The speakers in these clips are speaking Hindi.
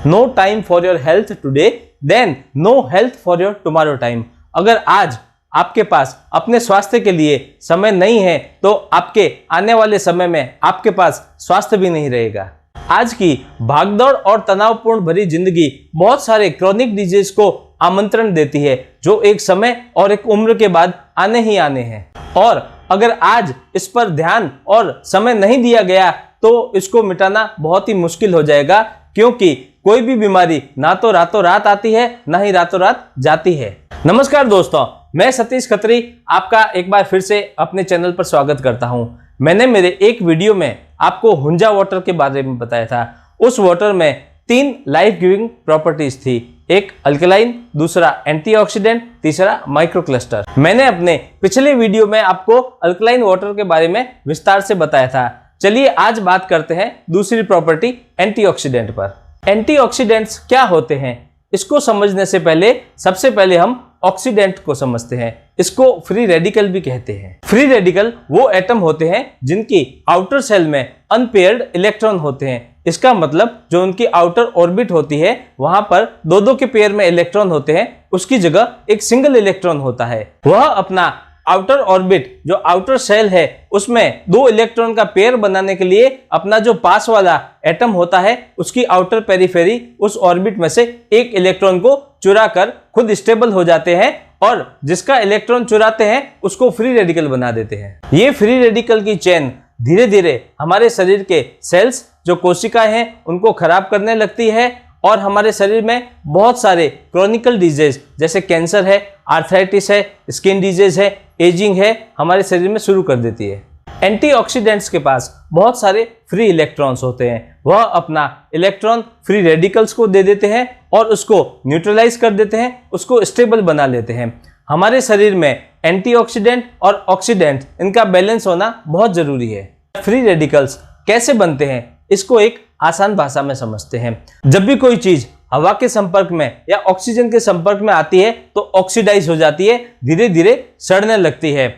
No time for your health today then no health for your tomorrow time. अगर आज आपके पास अपने स्वास्थ्य के लिए समय नहीं है तो आपके आने वाले समय में आपके पास स्वास्थ्य भी नहीं रहेगा। आज की भागदौड़ और तनावपूर्ण भरी जिंदगी बहुत सारे क्रॉनिक डिजीज को आमंत्रण देती है जो एक समय और एक उम्र के बाद आने ही आने हैं, और अगर आज इस पर ध्यान और समय नहीं दिया गया तो इसको मिटाना बहुत ही मुश्किल हो जाएगा, क्योंकि कोई भी बीमारी ना तो रातों रात आती है ना ही रातों रात जाती है। नमस्कार दोस्तों, मैं सतीश खत्री आपका एक बार फिर से अपने चैनल पर स्वागत करता हूं। मैंने मेरे एक वीडियो में आपको हुंजा वाटर के बारे में बताया था। उस वाटर में 3 लाइफ गिविंग प्रॉपर्टीज थी, एक अल्कलाइन, दूसरा एंटीऑक्सीडेंट, तीसरा माइक्रोक्लस्टर। मैंने अपने पिछले वीडियो में आपको अल्कलाइन वाटर के बारे में विस्तार से बताया था। चलिए आज बात करते हैं दूसरी प्रॉपर्टी एंटीऑक्सीडेंट पर। एंटीऑक्सीडेंट्स क्या होते हैं, इसको समझने से पहले सबसे पहले हम ऑक्सीडेंट को समझते हैं। इसको फ्री रेडिकल भी कहते हैं। फ्री रेडिकल वो एटम होते हैं जिनकी आउटर सेल में अनपेयर्ड इलेक्ट्रॉन होते हैं। इसका मतलब जो उनकी आउटर ऑर्बिट होती है वहां पर दो के पेयर में इलेक्ट्रॉन होते हैं, उसकी जगह एक सिंगल इलेक्ट्रॉन होता है। वह अपना आउटर ऑर्बिट जो आउटर सेल है उसमें 2 इलेक्ट्रॉन का पेयर बनाने के लिए अपना जो पास वाला एटम होता है उसकी आउटर पेरिफेरी उस ऑर्बिट में से एक इलेक्ट्रॉन को चुरा कर खुद स्टेबल हो जाते हैं, और जिसका इलेक्ट्रॉन चुराते हैं उसको फ्री रेडिकल बना देते हैं। ये फ्री रेडिकल की चेन धीरे धीरे हमारे शरीर के सेल्स जो कोशिकाएं हैं उनको खराब करने लगती है, और हमारे शरीर में बहुत सारे क्रॉनिकल डिजीज जैसे कैंसर है, आर्थराइटिस है, स्किन डिजीज है, एजिंग है, हमारे शरीर में शुरू कर देती है। एंटीऑक्सीडेंट्स के पास बहुत सारे फ्री इलेक्ट्रॉन्स होते हैं। वह अपना इलेक्ट्रॉन फ्री रेडिकल्स को दे देते हैं और उसको न्यूट्रलाइज कर देते हैं, उसको स्टेबल बना लेते हैं। हमारे शरीर में एंटीऑक्सीडेंट और ऑक्सीडेंट इनका बैलेंस होना बहुत जरूरी है। फ्री रेडिकल्स कैसे बनते हैं इसको एक आसान भाषा में समझते हैं। जब भी कोई चीज हवा के संपर्क में या ऑक्सीजन के संपर्क में आती है तो ऑक्सीडाइज हो जाती है, धीरे धीरे सड़ने लगती है,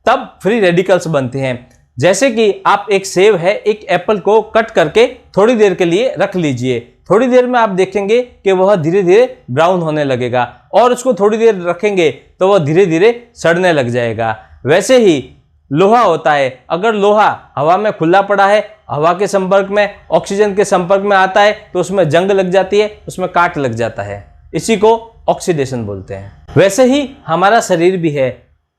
तब फ्री रेडिकल्स बनते हैं। जैसे कि आप एक सेब है, एक एप्पल को कट करके थोड़ी देर के लिए रख लीजिए। थोड़ी देर में आप देखेंगे कि वह धीरे धीरे ब्राउन होने लगेगा, और उसको थोड़ी देर रखेंगे तो वह धीरे धीरे सड़ने लग जाएगा। वैसे ही लोहा होता है, अगर लोहा हवा में खुला पड़ा है, हवा के संपर्क में, ऑक्सीजन के संपर्क में आता है तो उसमें जंग लग जाती है, उसमें काट लग जाता है। इसी को ऑक्सीडेशन बोलते हैं। वैसे ही हमारा शरीर भी है,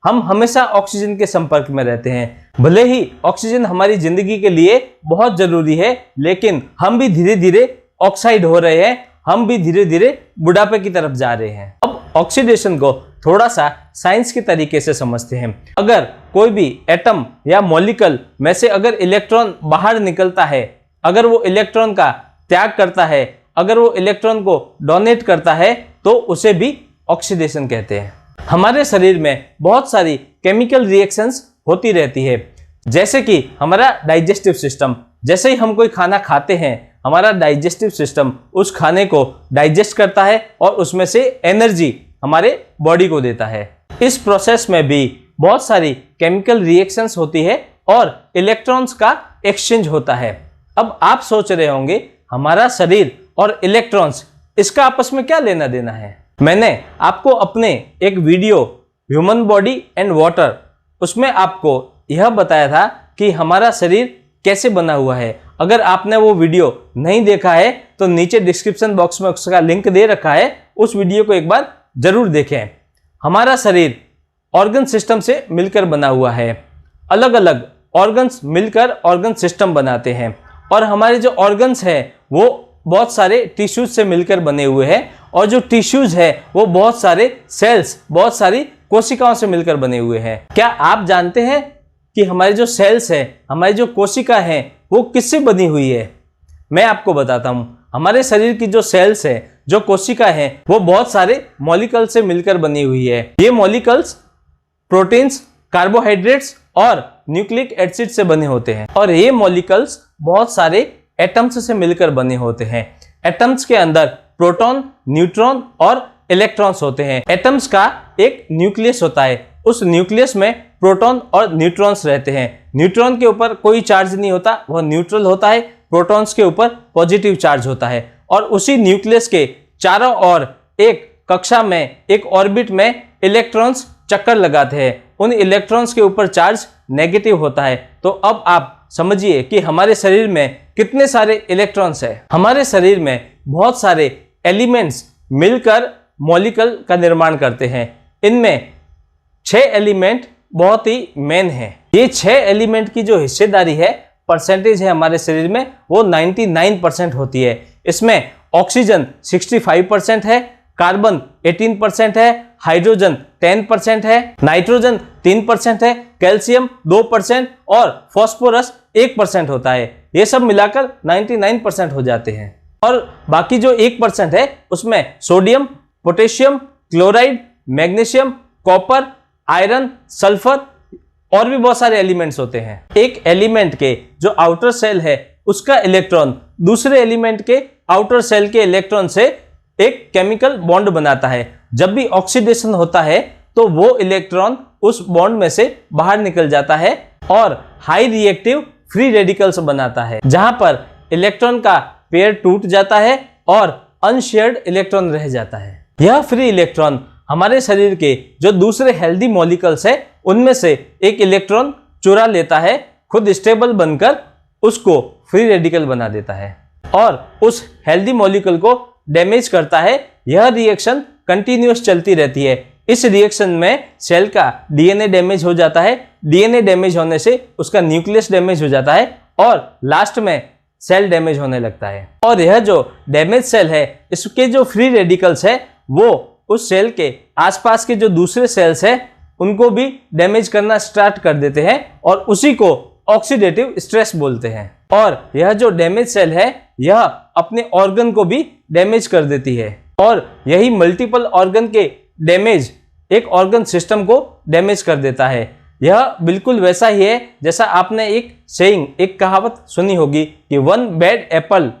हम हमेशा ऑक्सीजन के संपर्क में रहते हैं। भले ही ऑक्सीजन हमारी जिंदगी के लिए बहुत जरूरी है, लेकिन हम भी धीरे धीरे ऑक्साइड हो रहे हैं, हम भी धीरे धीरे बुढ़ापे की तरफ जा रहे हैं। अब ऑक्सीडेशन को थोड़ा सा साइंस के तरीके से समझते हैं। अगर कोई भी एटम या मॉलिक्यूल में से अगर इलेक्ट्रॉन बाहर निकलता है, अगर वो इलेक्ट्रॉन का त्याग करता है, अगर वो इलेक्ट्रॉन को डोनेट करता है, तो उसे भी ऑक्सीडेशन कहते हैं। हमारे शरीर में बहुत सारी केमिकल रिएक्शंस होती रहती है, जैसे कि हमारा डाइजेस्टिव सिस्टम। जैसे ही हम कोई खाना खाते हैं, हमारा डाइजेस्टिव सिस्टम उस खाने को डाइजेस्ट करता है और उसमें से एनर्जी हमारे बॉडी को देता है। इस प्रोसेस में भी बहुत सारी केमिकल रिएक्शंस होती है और इलेक्ट्रॉन्स का एक्सचेंज होता है। अब आप सोच रहे होंगे हमारा शरीर और इलेक्ट्रॉन्स इसका आपस में क्या लेना देना है। मैंने आपको अपने एक video human body and water, उसमें आपको यह बताया था कि हमारा शरीर कैसे बना हुआ है। अगर आपने वो वीडियो नहीं देखा है तो नीचे डिस्क्रिप्शन बॉक्स में उसका लिंक दे रखा है, उस वीडियो को एक बार जरूर देखें। हमारा शरीर ऑर्गन सिस्टम से मिलकर बना हुआ है। अलग अलग ऑर्गन्स मिलकर ऑर्गन सिस्टम बनाते हैं, और हमारे जो ऑर्गन्स हैं वो बहुत सारे टिश्यूज से मिलकर बने हुए हैं, और जो टिश्यूज है वो बहुत सारे सेल्स, बहुत सारी कोशिकाओं से मिलकर बने हुए हैं। क्या आप जानते हैं कि हमारे जो सेल्स है, हमारी जो कोशिका है, वो किससे बनी हुई है? मैं आपको बताता हूं। हमारे शरीर की जो सेल्स है, जो कोशिका है, वो बहुत सारे मॉलिक्यूल से मिलकर बनी हुई है। ये मॉलिक्यूल्स प्रोटीन्स, कार्बोहाइड्रेट्स और न्यूक्लिक एसिड से बने होते हैं, और ये मॉलिक्यूल्स बहुत सारे एटम्स से मिलकर बने होते हैं। एटम्स के अंदर प्रोटॉन, न्यूट्रॉन और इलेक्ट्रॉन्स होते हैं। एटम्स का एक न्यूक्लियस होता है, उस न्यूक्लियस में प्रोटॉन और न्यूट्रॉन्स रहते हैं। न्यूट्रॉन के ऊपर कोई चार्ज नहीं होता, वह न्यूट्रल होता है। प्रोटॉन्स के ऊपर पॉजिटिव चार्ज होता है, और उसी न्यूक्लियस के चारों ओर एक कक्षा में, एक ऑर्बिट में इलेक्ट्रॉन्स चक्कर लगाते हैं। उन इलेक्ट्रॉन्स के ऊपर चार्ज नेगेटिव होता है। तो अब आप समझिए कि हमारे शरीर में कितने सारे इलेक्ट्रॉन्स हैं। हमारे शरीर में बहुत सारे एलिमेंट्स मिलकर मॉलिक्यूल का निर्माण करते हैं। इनमें 6 एलिमेंट बहुत ही मेन है। ये 6 एलिमेंट की जो हिस्सेदारी है, परसेंटेज है हमारे शरीर में, वो 99% होती है। इसमें ऑक्सीजन 65% है, कार्बन 18% है, हाइड्रोजन 10% है, नाइट्रोजन 3% है, कैल्शियम 2% और फास्फोरस 1% होता है। ये सब मिलाकर 99% हो जाते हैं। और बाकी जो 1% है उसमें sodium, potassium, chloride, magnesium, copper, iron, sulphur और भी बहुत सारे एलिमेंट्स होते हैं। एक एलिमेंट के जो आउटर सेल है उसका इलेक्ट्रॉन दूसरे एलिमेंट के आउटर सेल के इलेक्ट्रॉन से एक केमिकल बॉन्ड बनाता है। जब भी ऑक्सीडेशन होता है तो वो इलेक्ट्रॉन उस बॉन्ड में से बाहर निकल जाता है और हाई रिएक्टिव फ्री रेडिकल्स बनाता है, जहां पर इलेक्ट्रॉन का पेयर टूट जाता है और अनशेयर्ड इलेक्ट्रॉन रह जाता है। यह फ्री इलेक्ट्रॉन हमारे शरीर के जो दूसरे हेल्दी मॉलिक्यूल्स है उनमें से एक इलेक्ट्रॉन चुरा लेता है, खुद स्टेबल बनकर उसको फ्री रेडिकल बना देता है और उस हेल्दी मॉलिक्यूल को डैमेज करता है। यह रिएक्शन कंटिन्यूअस चलती रहती है। इस रिएक्शन में सेल का डीएनए डैमेज हो जाता है। डीएनए डैमेज होने से उसका न्यूक्लियस डैमेज हो जाता है और लास्ट में सेल डैमेज होने लगता है। और यह जो डैमेज सेल है, इसके जो फ्री रेडिकल्स है वो उस सेल के आसपास के जो दूसरे सेल्स है उनको भी डैमेज करना स्टार्ट कर देते हैं और उसी को ऑक्सीडेटिव स्ट्रेस बोलते हैं। और यह जो डैमेज सेल है यह अपने ऑर्गन को भी डैमेज कर देती है और यही मल्टीपल ऑर्गन के डैमेज एक ऑर्गन सिस्टम को डैमेज कर देता है। यह बिल्कुल वैसा ही है जैसा आपने एक कहावत सुनी होगी कि 1 bad Apple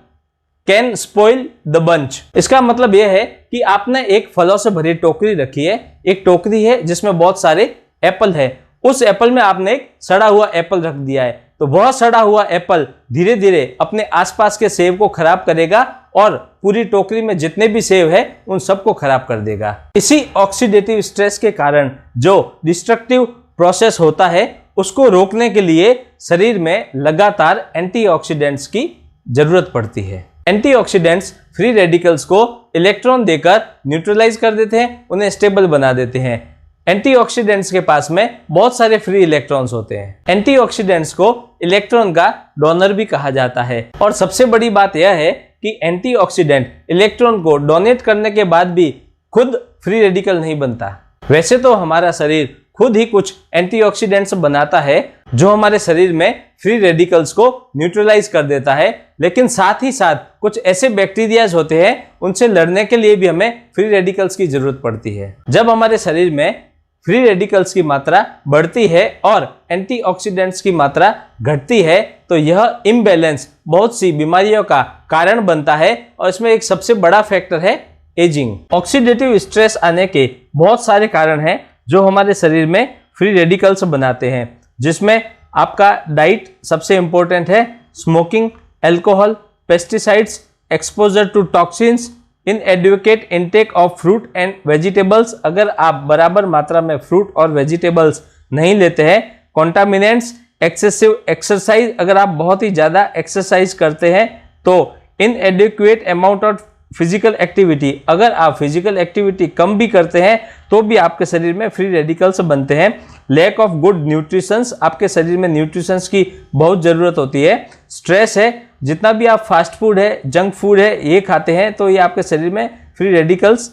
can spoil the bunch. इसका मतलब यह है कि आपने एक फलों से भरी टोकरी रखी है, एक टोकरी है जिसमें बहुत सारे एप्पल है। उस एप्पल में आपने एक सड़ा हुआ एप्पल रख दिया है, तो वह सड़ा हुआ एप्पल धीरे धीरे अपने आसपास के सेब को खराब करेगा और पूरी टोकरी में जितने भी सेब है उन सबको खराब कर देगा। इसी ऑक्सीडेटिव स्ट्रेस के कारण जो डिस्ट्रक्टिव प्रोसेस होता है उसको रोकने के लिए शरीर में लगातार एंटीऑक्सीडेंट्स की जरूरत पड़ती है। एंटीऑक्सीडेंट्स फ्री रेडिकल्स को इलेक्ट्रॉन देकर न्यूट्रलाइज कर देते हैं, उन्हें स्टेबल बना देते हैं। एंटीऑक्सीडेंट्स के पास में बहुत सारे फ्री इलेक्ट्रॉन्स होते हैं। एंटीऑक्सीडेंट्स को इलेक्ट्रॉन का डोनर भी कहा जाता है। और सबसे बड़ी बात यह है कि एंटीऑक्सीडेंट इलेक्ट्रॉन को डोनेट करने के बाद भी खुद फ्री रेडिकल नहीं बनता। वैसे तो हमारा शरीर खुद ही कुछ एंटीऑक्सीडेंट्स बनाता है जो हमारे शरीर में फ्री रेडिकल्स को न्यूट्रलाइज कर देता है, लेकिन साथ ही साथ कुछ ऐसे बैक्टीरियाज होते हैं उनसे लड़ने के लिए भी हमें फ्री रेडिकल्स की जरूरत पड़ती है। जब हमारे शरीर में फ्री रेडिकल्स की मात्रा बढ़ती है और एंटीऑक्सीडेंट्स की मात्रा घटती है तो यह इम्बैलेंस बहुत सी बीमारियों का कारण बनता है और इसमें एक सबसे बड़ा फैक्टर है एजिंग। ऑक्सीडेटिव स्ट्रेस आने के बहुत सारे कारण हैं जो हमारे शरीर में फ्री रेडिकल्स बनाते हैं, जिसमें आपका डाइट सबसे इंपॉर्टेंट है। Smoking, alcohol, pesticides, exposure to toxins, inadequate intake of fruit and vegetables. अगर आप बराबर मात्रा में फ्रूट और वेजिटेबल्स नहीं लेते हैं, कॉन्टामिनेंट्स, एक्सेसिव एक्सरसाइज, अगर आप बहुत ही ज़्यादा एक्सरसाइज करते हैं तो इनएडिक्वेट अमाउंट ऑफ फिजिकल एक्टिविटी, अगर आप फिजिकल एक्टिविटी कम भी करते हैं तो भी आपके शरीर में फ्री रेडिकल्स बनते हैं। लैक ऑफ गुड न्यूट्रिशंस, आपके शरीर में न्यूट्रिशंस की बहुत ज़रूरत होती है। स्ट्रेस है, जितना भी आप फास्ट फूड है, जंक फूड है, ये खाते हैं तो ये आपके शरीर में फ्री रेडिकल्स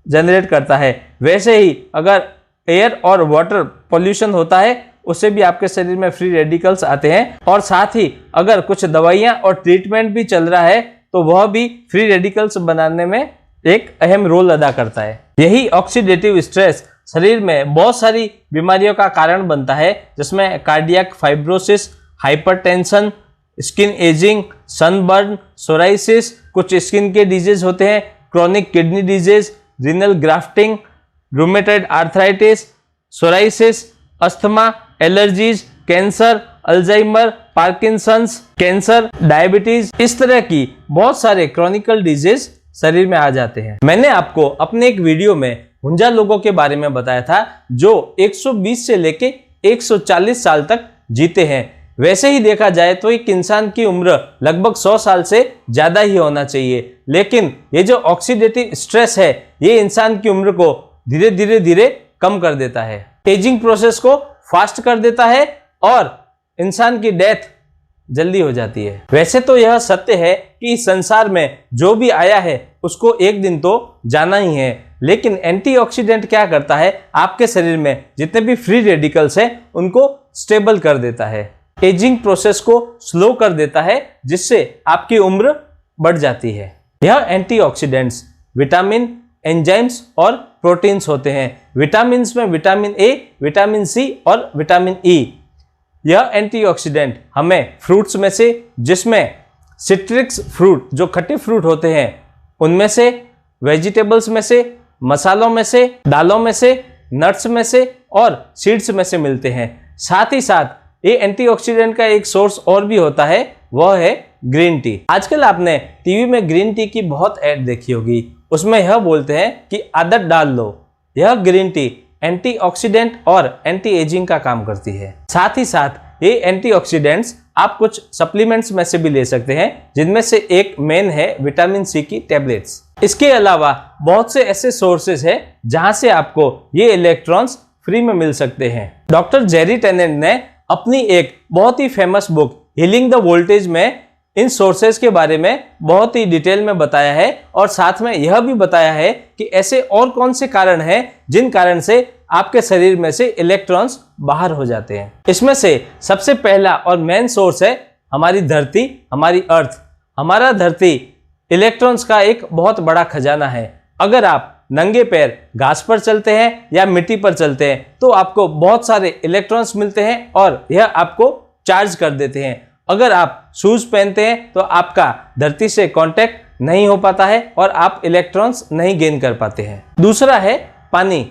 जनरेट करता है। वैसे ही अगर एयर और वाटर पॉल्यूशन होता है उससे भी आपके शरीर में फ्री रेडिकल्स आते हैं। और साथ ही अगर कुछ दवाइयाँ और ट्रीटमेंट भी चल रहा है तो वह भी फ्री रेडिकल्स बनाने में एक अहम रोल अदा करता है। यही ऑक्सीडेटिव स्ट्रेस शरीर में बहुत सारी बीमारियों का कारण बनता है, जिसमें cardiac fibrosis, hypertension, skin ageing, sunburn, psoriasis, कुछ स्किन के डिजीज होते हैं, chronic kidney disease, renal grafting, rheumatoid arthritis, psoriasis, asthma, allergies, cancer, Alzheimer, Parkinson's, cancer, diabetes, इस तरह की बहुत सारे क्रॉनिकल डिजीज शरीर में आ जाते हैं। मैंने आपको अपने एक वीडियो में हुंजा लोगों के बारे में बताया था जो 120 से लेके 140 साल तक जीते हैं। वैसे ही देखा जाए तो एक इंसान की उम्र लगभग 100 साल से ज्यादा ही होना चाहिए, लेकिन ये जो ऑक्सीडेटिव स्ट्रेस है ये इंसान की उम्र को धीरे धीरे कम कर देता है, एजिंग प्रोसेस को फास्ट कर देता है और इंसान की डेथ जल्दी हो जाती है। वैसे तो यह सत्य है कि इस संसार में जो भी आया है उसको एक दिन तो जाना ही है, लेकिन एंटीऑक्सीडेंट क्या करता है, आपके शरीर में जितने भी फ्री रेडिकल्स हैं उनको स्टेबल कर देता है, एजिंग प्रोसेस को स्लो कर देता है, जिससे आपकी उम्र बढ़ जाती है। यह एंटीऑक्सीडेंट्स विटामिन, एंजाइम्स और प्रोटीन्स होते हैं। विटामिन में विटामिन ए, विटामिन सी और विटामिन ई। यह एंटीऑक्सीडेंट हमें फ्रूट्स में से, जिसमें सिट्रिक्स फ्रूट जो खट्टे फ्रूट होते हैं उनमें से, वेजिटेबल्स में से, मसालों में से, दालों में से, नट्स में से और सीड्स में से मिलते हैं। साथ ही साथ ये एंटीऑक्सीडेंट का एक सोर्स और भी होता है, वह है ग्रीन टी। आजकल आपने टीवी में ग्रीन टी की बहुत ऐड देखी होगी, उसमें यह बोलते हैं कि आदत डाल लो। यह ग्रीन टी एंटीऑक्सीडेंट और एंटी एजिंग का काम करती है। साथ ही साथ ये एंटीऑक्सीडेंट्स आप कुछ सप्लीमेंट्स में से भी ले सकते हैं, जिनमें से एक मेन है विटामिन सी की टैबलेट्स। इसके अलावा बहुत से ऐसे सोर्सेज हैं जहां से आपको ये इलेक्ट्रॉन्स फ्री में मिल सकते हैं। डॉक्टर जेरी टेनेंट ने अपनी एक बहुत ही famous book healing the voltage में इन सोर्सेज के बारे में बहुत ही डिटेल में बताया है और साथ में यह भी बताया है कि ऐसे और कौन से कारण हैं जिन कारण से आपके शरीर में से इलेक्ट्रॉन्स बाहर हो जाते हैं। इसमें से सबसे पहला और मेन सोर्स है हमारी धरती, हमारी अर्थ। हमारा धरती इलेक्ट्रॉन्स का एक बहुत बड़ा खजाना है। अगर आप नंगे पैर घास पर चलते हैं या मिट्टी पर चलते हैं तो आपको बहुत सारे इलेक्ट्रॉन्स मिलते हैं और यह आपको चार्ज कर देते हैं। अगर आप शूज पहनते हैं तो आपका धरती से कांटेक्ट नहीं हो पाता है और आप इलेक्ट्रॉन्स नहीं गेन कर पाते हैं। दूसरा है पानी,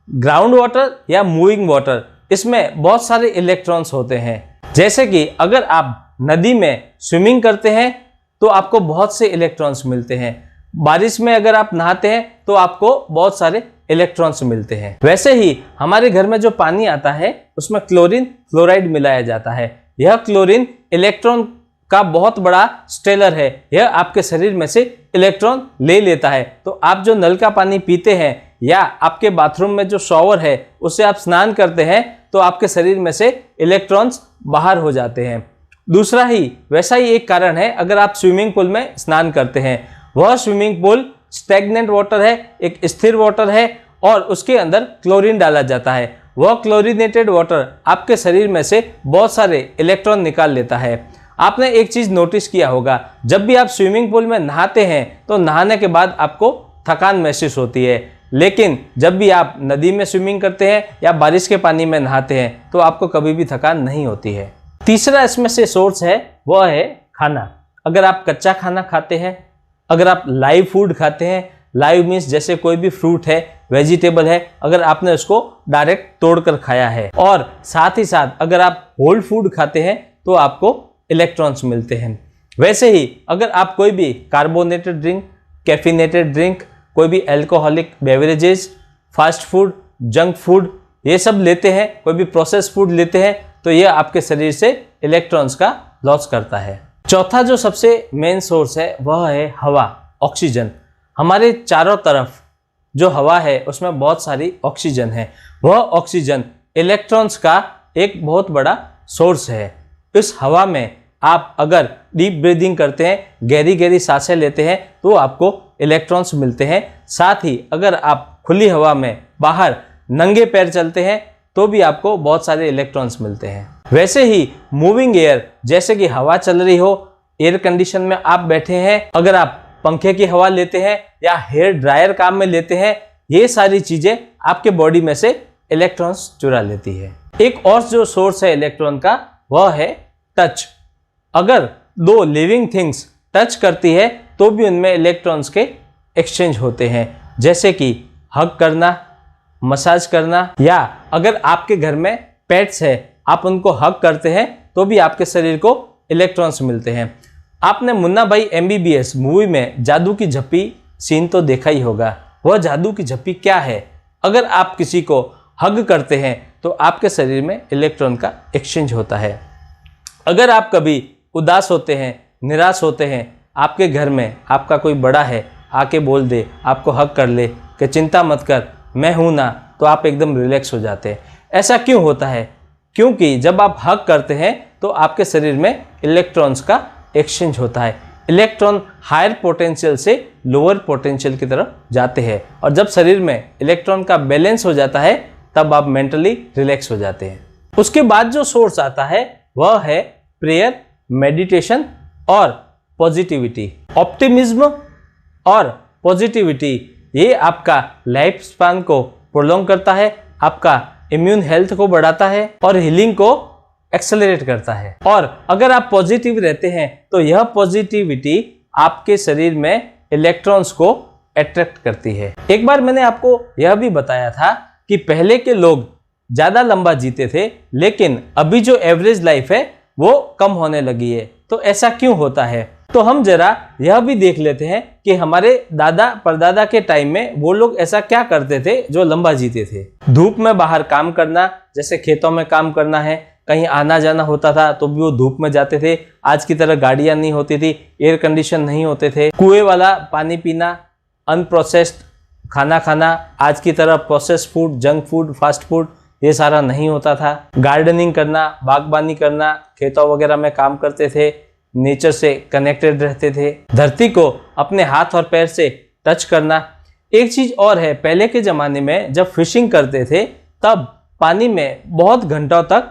ग्राउंड वाटर या मूविंग वाटर। इसमें बहुत सारे इलेक्ट्रॉन्स होते हैं। जैसे कि अगर आप नदी में स्विमिंग करते हैं तो आपको बहुत से इलेक्ट्रॉन्स मिलते हैं। बारिश में अगर आप नहाते हैं तो आपको बहुत सारे इलेक्ट्रॉन्स मिलते हैं। वैसे ही हमारे घर में जो पानी आता है उसमें क्लोरीन, फ्लोराइड मिलाया जाता है। यह क्लोरीन इलेक्ट्रॉन का बहुत बड़ा स्टेलर है। यह आपके शरीर में से इलेक्ट्रॉन ले लेता है। तो आप जो नल का पानी पीते हैं या आपके बाथरूम में जो शॉवर है उससे आप स्नान करते हैं तो आपके शरीर में से इलेक्ट्रॉन्स बाहर हो जाते हैं। दूसरा ही वैसा ही एक कारण है, अगर आप स्विमिंग पूल में स्नान करते हैं, वह स्विमिंग पूल स्टैग्नेंट वाटर है, एक स्थिर वाटर है और उसके अंदर क्लोरीन डाला जाता है। वह क्लोरीनेटेड वाटर आपके शरीर में से बहुत सारे इलेक्ट्रॉन निकाल लेता है। आपने एक चीज नोटिस किया होगा, जब भी आप स्विमिंग पूल में नहाते हैं तो नहाने के बाद आपको थकान महसूस होती है, लेकिन जब भी आप नदी में स्विमिंग करते हैं या बारिश के पानी में नहाते हैं तो आपको कभी भी थकान नहीं होती है। तीसरा इसमें से सोर्स है, वह है खाना। अगर आप कच्चा खाना खाते हैं, अगर आप लाइव फूड खाते हैं, लाइव मीन्स जैसे कोई भी फ्रूट है, वेजिटेबल है, अगर आपने उसको डायरेक्ट तोड़कर खाया है, और साथ ही साथ अगर आप होल फूड खाते हैं तो आपको इलेक्ट्रॉन्स मिलते हैं। वैसे ही अगर आप कोई भी कार्बोनेटेड ड्रिंक, कैफिनेटेड ड्रिंक, कोई भी alcoholic beverages, fast food, junk food, ये सब लेते हैं, कोई भी प्रोसेस फूड लेते हैं, तो ये आपके शरीर से इलेक्ट्रॉन्स का लॉस करता है। चौथा जो सबसे मेन सोर्स है वह है हवा, ऑक्सीजन। हमारे चारों तरफ जो हवा है उसमें बहुत सारी ऑक्सीजन है। वह ऑक्सीजन इलेक्ट्रॉन्स का एक बहुत बड़ा सोर्स है। इस हवा में आप अगर डीप ब्रीदिंग करते हैं, गहरी गहरी सांसें लेते हैं, तो आपको इलेक्ट्रॉन्स मिलते हैं। साथ ही अगर आप खुली हवा में बाहर नंगे पैर चलते हैं तो भी आपको बहुत सारे इलेक्ट्रॉन्स मिलते हैं। वैसे ही मूविंग एयर, जैसे कि हवा चल रही हो, एयर कंडीशन में आप बैठे हैं, अगर आप पंखे की हवा लेते हैं या हेयर ड्रायर काम में लेते हैं, ये सारी चीजें आपके बॉडी में से इलेक्ट्रॉन्स चुरा लेती है। एक और जो सोर्स है इलेक्ट्रॉन का वह है टच। अगर दो लिविंग थिंग्स टच करती है तो भी उनमें इलेक्ट्रॉन्स के एक्सचेंज होते हैं, जैसे कि हग करना, मसाज करना, या अगर आपके घर में पेट्स है, आप उनको हग करते हैं तो भी आपके शरीर को इलेक्ट्रॉन्स मिलते हैं। आपने मुन्ना भाई MBBS मूवी में जादू की झप्पी सीन तो देखा ही होगा। वह जादू की झप्पी क्या है? अगर आप किसी को हग करते हैं तो आपके शरीर में इलेक्ट्रॉन का एक्सचेंज होता है। अगर आप कभी उदास होते हैं, निराश होते हैं, आपके घर में आपका कोई बड़ा है, आके बोल दे, आपको हग कर ले कि चिंता मत कर, मैं हूं ना, तो आप एकदम रिलैक्स हो जाते हैं। ऐसा क्यों होता है? क्योंकि जब आप हग करते हैं तो आपके शरीर में इलेक्ट्रॉन्स का एक्सचेंज होता है। इलेक्ट्रॉन हायर पोटेंशियल से लोअर पोटेंशियल की तरफ जाते हैं, और जब शरीर में इलेक्ट्रॉन का बैलेंस हो जाता है तब आप मेंटली रिलैक्स हो जाते हैं। उसके बाद जो सोर्स आता है वह है प्रेयर, मेडिटेशन और पॉजिटिविटी। ऑप्टिमिज्म और पॉजिटिविटी ये आपका लाइफ स्पैन को प्रोलॉन्ग करता है, आपका इम्यून हेल्थ को बढ़ाता है और हीलिंग को एक्सेलरेट करता है। और अगर आप पॉजिटिव रहते हैं तो यह पॉजिटिविटी आपके शरीर में इलेक्ट्रॉन्स को अट्रैक्ट करती है। एक बार मैंने आपको यह भी बताया था कि पहले के लोग ज़्यादा लंबा जीते थे, लेकिन अभी जो एवरेज लाइफ है वो कम होने लगी है। तो ऐसा क्यों होता है? तो हम जरा यह भी देख लेते हैं कि हमारे दादा परदादा के टाइम में वो लोग ऐसा क्या करते थे जो लंबा जीते थे। धूप में बाहर काम करना, जैसे खेतों में काम करना है, कहीं आना जाना होता था तो भी वो धूप में जाते थे। आज की तरह गाड़ियां नहीं होती थी, एयर कंडीशन नहीं होते थे, कुएं वाला पानी पीना, अनप्रोसेस्ड खाना खाना, आज की तरह processed food, junk food, fast food ये सारा नहीं होता था। गार्डनिंग करना, बागबानी करना, खेतों वगैरह में काम करते थे, नेचर से कनेक्टेड रहते थे, धरती को अपने हाथ और पैर से टच करना। एक चीज और है, पहले के ज़माने में जब फिशिंग करते थे तब पानी में बहुत घंटों तक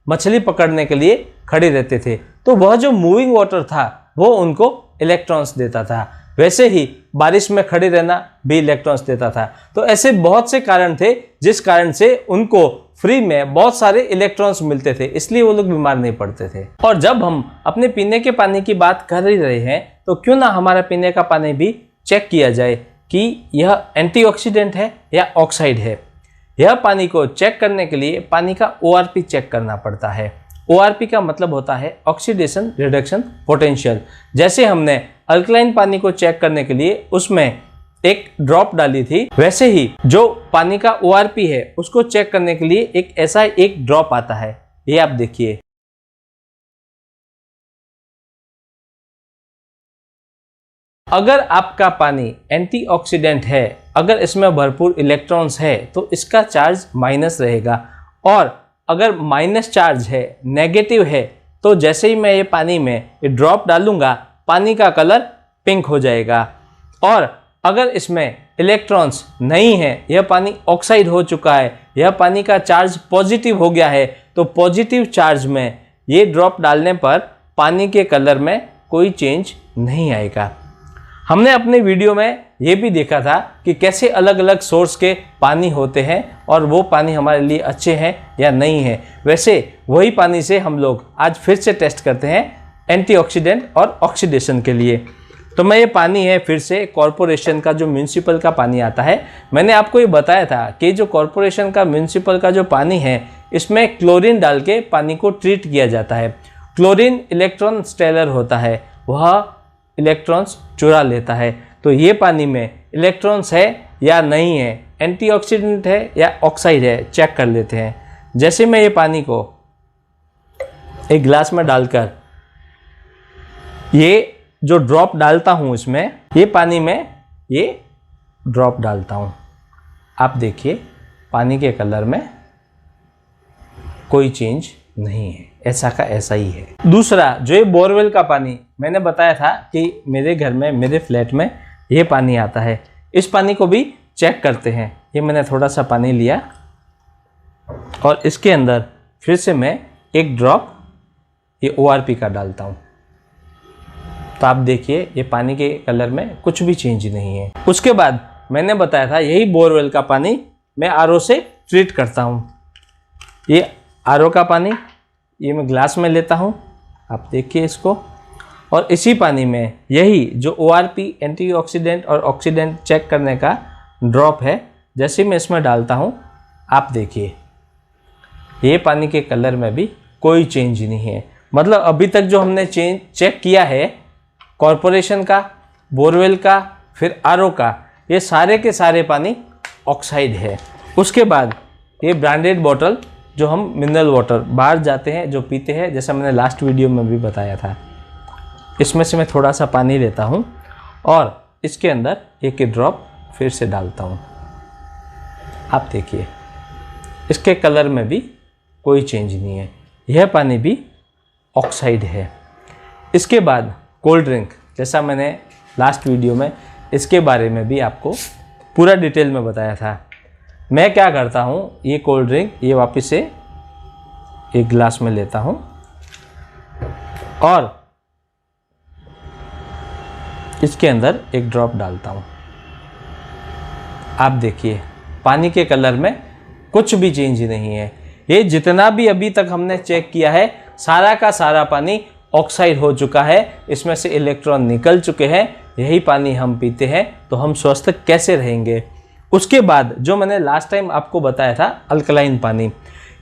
मछली पकड़ने के लिए खड़े रहते थे, तो वह जो मूविंग वाटर था वो उनको इलेक्ट्रॉन्स देता था। वैसे ही बारिश में खड़े रहना भी इलेक्ट्रॉन्स देता था। तो ऐसे बहुत से कारण थे जिस कारण से उनको फ्री में बहुत सारे इलेक्ट्रॉन्स मिलते थे, इसलिए वो लोग बीमार नहीं पड़ते थे। और जब हम अपने पीने के पानी की बात कर ही रहे हैं तो क्यों ना हमारा पीने का पानी भी चेक किया जाए कि यह एंटीऑक्सीडेंट है या ऑक्साइड है। यह पानी को चेक करने के लिए पानी का ORP चेक करना पड़ता है। ORP का मतलब होता है ऑक्सीडेशन रिडक्शन पोटेंशियल। जैसे हमने अल्कलाइन पानी को चेक करने के लिए उसमें एक ड्रॉप डाली थी, वैसे ही जो पानी का ORP है उसको चेक करने के लिए एक ऐसा एक ड्रॉप आता है। ये आप देखिए, अगर आपका पानी एंटीऑक्सीडेंट है, अगर इसमें भरपूर इलेक्ट्रॉन्स है तो इसका चार्ज माइनस रहेगा, और अगर माइनस चार्ज है, नेगेटिव है, तो जैसे ही मैं ये पानी में ये ड्रॉप डालूंगा पानी का कलर पिंक हो जाएगा। और अगर इसमें इलेक्ट्रॉन्स नहीं है, यह पानी ऑक्साइड हो चुका है, यह पानी का चार्ज पॉजिटिव हो गया है, तो पॉजिटिव चार्ज में ये ड्रॉप डालने पर पानी के कलर में कोई चेंज नहीं आएगा। हमने अपने वीडियो में ये भी देखा था कि कैसे अलग अलग सोर्स के पानी होते हैं और वो पानी हमारे लिए अच्छे हैं या नहीं है। वैसे वही पानी से हम लोग आज फिर से टेस्ट करते हैं एंटीऑक्सीडेंट और ऑक्सीडेशन के लिए। तो मैं ये पानी है फिर से कॉरपोरेशन का जो म्यूनिसिपल का पानी आता है, मैंने आपको ये बताया था कि जो कॉरपोरेशन का म्यूनिसिपल का जो पानी है इसमें क्लोरीन डाल के पानी को ट्रीट किया जाता है। क्लोरीन इलेक्ट्रॉन स्टेलर होता है, वह इलेक्ट्रॉन्स चुरा लेता है। तो ये पानी में इलेक्ट्रॉन्स है या नहीं है, एंटीऑक्सीडेंट है या ऑक्साइड है, चेक कर लेते हैं। जैसे मैं ये पानी को एक गिलास में डालकर ये जो ड्रॉप डालता हूँ इसमें, ये पानी में ये ड्रॉप डालता हूँ, आप देखिए पानी के कलर में कोई चेंज नहीं है, ऐसा का ऐसा ही है। दूसरा जो ये बोरवेल का पानी मैंने बताया था कि मेरे घर में, मेरे फ्लैट में ये पानी आता है, इस पानी को भी चेक करते हैं। ये मैंने थोड़ा सा पानी लिया और इसके अंदर फिर से मैं एक ड्रॉप ये ORP का डालता हूँ, तो आप देखिए ये पानी के कलर में कुछ भी चेंज नहीं है। उसके बाद मैंने बताया था यही बोरवेल का पानी मैं RO से ट्रीट करता हूँ। ये RO का पानी ये मैं ग्लास में लेता हूँ, आप देखिए इसको, और इसी पानी में यही जो ORP एंटीऑक्सीडेंट और ऑक्सीडेंट चेक करने का ड्रॉप है, जैसे मैं इसमें डालता हूँ आप देखिए ये पानी के कलर में भी कोई चेंज नहीं है। मतलब अभी तक जो हमने चेक किया है कॉरपोरेशन का, बोरवेल का, फिर आरओ का, ये सारे के सारे पानी ऑक्साइड है। उसके बाद ये ब्रांडेड बॉटल जो हम मिनरल वाटर बाहर जाते हैं जो पीते हैं, जैसा मैंने लास्ट वीडियो में भी बताया था, इसमें से मैं थोड़ा सा पानी लेता हूँ और इसके अंदर एक ड्रॉप फिर से डालता हूँ। आप देखिए इसके कलर में भी कोई चेंज नहीं है, यह पानी भी ऑक्साइड है। इसके बाद कोल्ड ड्रिंक, जैसा मैंने लास्ट वीडियो में इसके बारे में भी आपको पूरा डिटेल में बताया था। मैं क्या करता हूँ, ये कोल्ड ड्रिंक ये वापस से एक गिलास में लेता हूँ और इसके अंदर एक ड्रॉप डालता हूँ। आप देखिए पानी के कलर में कुछ भी चेंज नहीं है। ये जितना भी अभी तक हमने चेक किया है सारा का सारा पानी ऑक्साइड हो चुका है, इसमें से इलेक्ट्रॉन निकल चुके हैं। यही पानी हम पीते हैं तो हम स्वस्थ कैसे रहेंगे। उसके बाद जो मैंने लास्ट टाइम आपको बताया था अल्कलाइन पानी,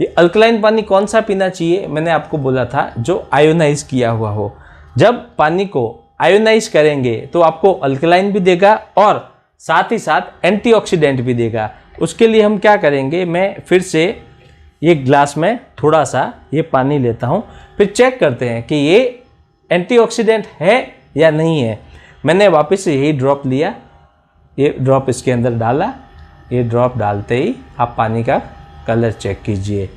ये अल्कलाइन पानी कौन सा पीना चाहिए, मैंने आपको बोला था जो आयोनाइज किया हुआ हो। जब पानी को आयोनाइज करेंगे तो आपको अल्कलाइन भी देगा और साथ ही साथ एंटीऑक्सीडेंट भी देगा। उसके लिए हम क्या करेंगे, मैं फिर से ये ग्लास में थोड़ा सा ये पानी लेता हूँ, फिर चेक करते हैं कि ये एंटीऑक्सीडेंट है या नहीं है। मैंने वापस से यही ड्रॉप लिया, ये ड्रॉप इसके अंदर डाला, ये ड्रॉप डालते ही आप पानी का कलर चेक कीजिए।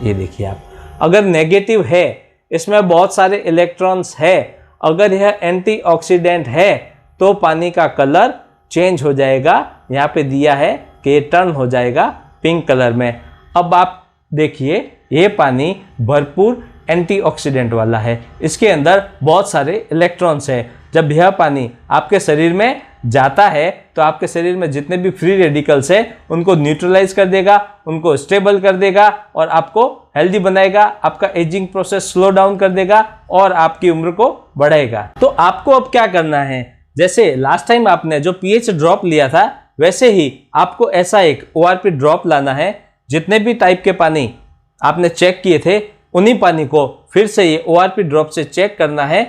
ये देखिए आप, अगर नेगेटिव है, इसमें बहुत सारे इलेक्ट्रॉन्स है, अगर यह एंटीऑक्सीडेंट है तो पानी का कलर चेंज हो जाएगा। यहाँ पे दिया है कि ये टर्न हो जाएगा पिंक कलर में। अब आप देखिए ये पानी भरपूर एंटीऑक्सीडेंट वाला है, इसके अंदर बहुत सारे इलेक्ट्रॉन्स हैं। जब यह पानी आपके शरीर में जाता है तो आपके शरीर में जितने भी फ्री रेडिकल्स हैं उनको न्यूट्रलाइज कर देगा, उनको स्टेबल कर देगा और आपको हेल्दी बनाएगा, आपका एजिंग प्रोसेस स्लो डाउन कर देगा और आपकी उम्र को बढ़ाएगा। तो आपको अब क्या करना है, जैसे लास्ट टाइम आपने जो पीएच ड्रॉप लिया था वैसे ही आपको ऐसा एक ओआरपी ड्रॉप लाना है। जितने भी टाइप के पानी आपने चेक किए थे उन्हीं पानी को फिर से ये ओआरपी ड्रॉप से चेक करना है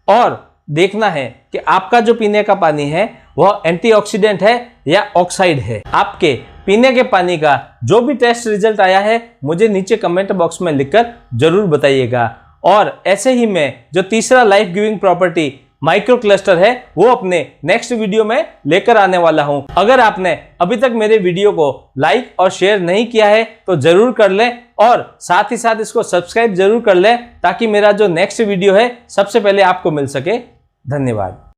और देखना है कि आपका जो पीने का पानी है वह एंटीऑक्सीडेंट है या ऑक्साइड है। आपके पीने के पानी का जो भी टेस्ट रिजल्ट आया है मुझे नीचे कमेंट बॉक्स में लिखकर जरूर बताइएगा। और ऐसे ही मैं जो तीसरा life giving property micro cluster है वो अपने नेक्स्ट वीडियो में लेकर आने वाला हूं। अगर आपने अभी तक मेरे वीडियो को लाइक और शेयर नहीं किया है तो जरूर कर लें और साथ ही साथ इसको सब्सक्राइब जरूर कर लें ताकि मेरा जो नेक्स्ट वीडियो है सबसे पहले आपको मिल सके। धन्यवाद।